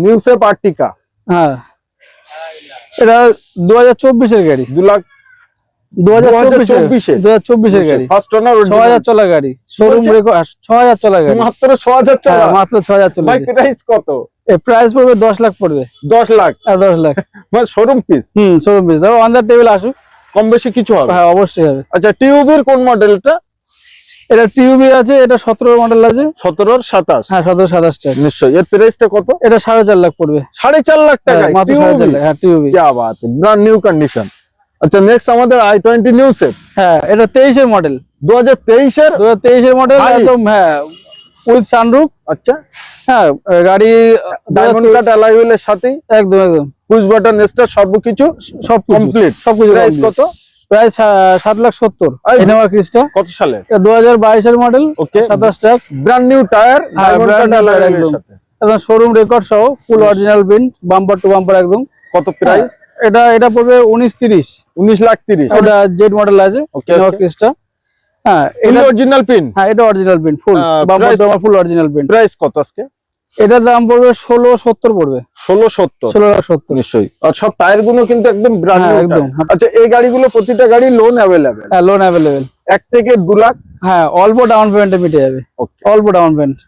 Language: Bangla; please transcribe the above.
New shape আর্টিকা। হ্যাঁ, এটা 2024 এর গাড়ি। 2 লাখ 2024 এর গাড়ি, ফার্স্ট ওনার, 6000 চলা গাড়ি, শোরুম রেকর্ড, 6000 চলা গাড়ি, মাত্র 6000 চলা। মাত্র 6000 চলা। ভাই প্রাইস কত? এর প্রাইস পড়বে 10 লাখ পড়বে। 10 লাখ? 10 লাখ মানে শোরুম পিস। Showroom piece. দাও অন দা টেবিল আসুক, কম বেশি কিছু হবে? হ্যাঁ অবশ্যই হবে। আচ্ছা, টিউবির কোন মডেলটা? এটা টিউবি আছে, এটা 17 মডেল আছে। 17 27? হ্যাঁ 17 27 টাকা। নিশ্চয়ই। এর প্রাইসটা কত? এটা 4.5 লাখ পড়বে। 4.5 লাখ টাকা মাত্র 4.5 লাখ। হ্যাঁ টিউবি। क्या बात है, ব্র্যান্ড নিউ কন্ডিশন। আচ্ছা, নেক্সট আমাদের i20 নিউ শেপ। হ্যাঁ, এটা 23 এর মডেল। 2023 এর? 2023 এর মডেল একদম। হ্যাঁ, উইথ সানরুফ। আচ্ছা, হ্যাঁ গাড়ি ডায়মন্ড কাট অ্যালয় হুইলের সাথে একদম একদম পুশ বাটন স্টার সবকিছু সব কমপ্লিট। সবকিছু। প্রাইস কত? প্রাইস 7,70,000। ইনোভা ক্রিস্টা কত সালের? 2022 এর মডেল। ওকে, 27 tax. Brand new tyre, diamond cut alloy হুইলের সাথে একদম শোরুম রেকর্ড সহ, ফুল original print, bumper to bumper একদম। কত প্রাইস? এটা পড়বে 19,30,000। 19,30,000। এটা জেড মডেল আছে, ইনোভা ক্রিস্টা। হ্যাঁ, এটা অরিজিনাল পিন। হ্যাঁ, এটা original print, full bumper to bumper, full original print. Price কত আজকে? এটার দাম পড়বে 16,70 পড়বে। 16,70? 16,70,000। নিশ্চয়ই। আর সব টায়ার গুলো কিন্তু একদম ব্র্যান্ড নিউ একদম। আচ্ছা, এই গাড়িগুলো প্রতিটা গাড়ি লোন অ্যাভেলেবেল? হ্যাঁ, লোন অ্যাভেলেবেল। 1 থেকে 2 লাখ? হ্যাঁ, অল্প ডাউন পেমেন্টে মিটে যাবে। অল্প ডাউন পেমেন্ট।